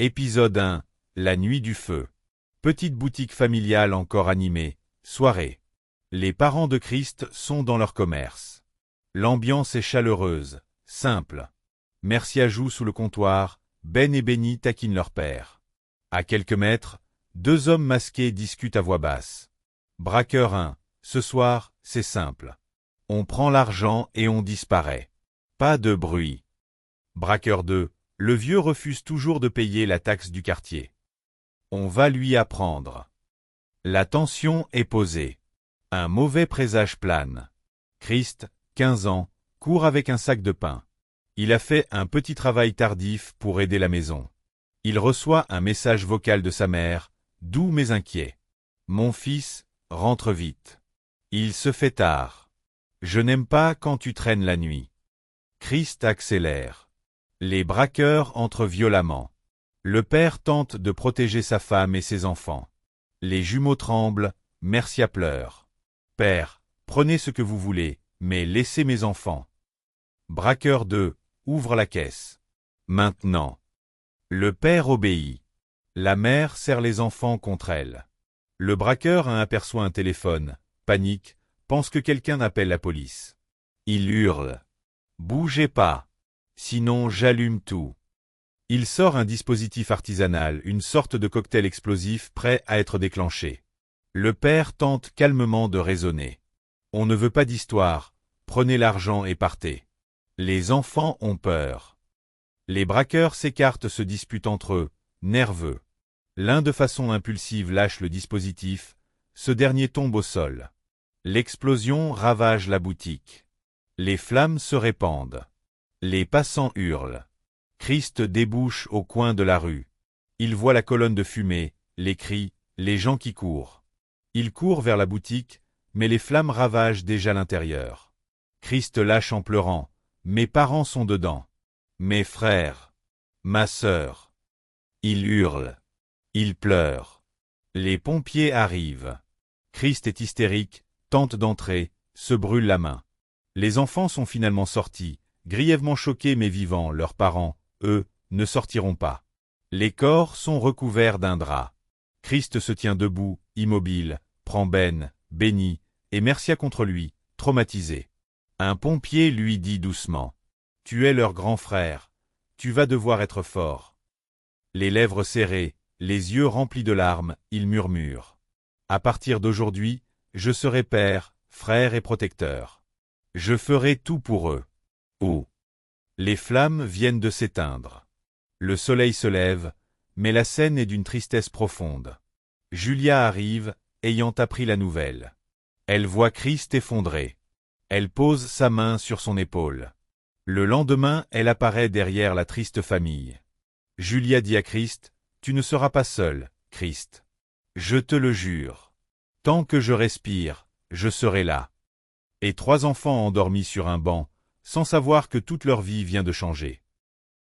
Épisode 1. La nuit du feu. Petite boutique familiale encore animée. Soirée. Les parents de Christ sont dans leur commerce. L'ambiance est chaleureuse, simple. Mercia joue sous le comptoir, Ben et Benny taquinent leur père. À quelques mètres, deux hommes masqués discutent à voix basse. Braqueur 1. Ce soir, c'est simple. On prend l'argent et on disparaît. Pas de bruit. Braqueur 2. Le vieux refuse toujours de payer la taxe du quartier. On va lui apprendre. La tension est posée. Un mauvais présage plane. Christ, 15 ans, court avec un sac de pain. Il a fait un petit travail tardif pour aider la maison. Il reçoit un message vocal de sa mère, doux mais inquiet. « Mon fils, rentre vite. Il se fait tard. Je n'aime pas quand tu traînes la nuit. » Christ accélère. Les braqueurs entrent violemment. Le père tente de protéger sa femme et ses enfants. Les jumeaux tremblent, Mercia pleure. « Père, prenez ce que vous voulez, mais laissez mes enfants. » Braqueur 2, ouvre la caisse. Maintenant. Le père obéit. La mère serre les enfants contre elle. Le braqueur aperçoit un téléphone, panique, pense que quelqu'un appelle la police. Il hurle. « Bougez pas, sinon j'allume tout. » Il sort un dispositif artisanal, une sorte de cocktail explosif prêt à être déclenché. Le père tente calmement de raisonner. « On ne veut pas d'histoire, prenez l'argent et partez. » Les enfants ont peur. Les braqueurs s'écartent, se disputent entre eux, nerveux. L'un de façon impulsive lâche le dispositif, ce dernier tombe au sol. L'explosion ravage la boutique. Les flammes se répandent. Les passants hurlent. Christ débouche au coin de la rue. Il voit la colonne de fumée, les cris, les gens qui courent. Il court vers la boutique, mais les flammes ravagent déjà l'intérieur. Christ lâche en pleurant. « Mes parents sont dedans. Mes frères. Ma sœur. » Il hurle. Il pleure. Les pompiers arrivent. Christ est hystérique, tente d'entrer, se brûle la main. Les enfants sont finalement sortis, grièvement choqués mais vivants. Leurs parents, eux, ne sortiront pas. Les corps sont recouverts d'un drap. Christ se tient debout, immobile, prend Ben, Benny, et Mercia contre lui, traumatisé. Un pompier lui dit doucement. « Tu es leur grand frère. Tu vas devoir être fort. » Les lèvres serrées, les yeux remplis de larmes, il murmure. « À partir d'aujourd'hui, je serai père, frère et protecteur. Je ferai tout pour eux. » Oh. Les flammes viennent de s'éteindre. Le soleil se lève, mais la scène est d'une tristesse profonde. Julia arrive, ayant appris la nouvelle. Elle voit Christ effondré. Elle pose sa main sur son épaule. Le lendemain, elle apparaît derrière la triste famille. Julia dit à Christ, « Tu ne seras pas seul, Christ. Je te le jure. Tant que je respire, je serai là. » Et trois enfants endormis sur un banc, sans savoir que toute leur vie vient de changer.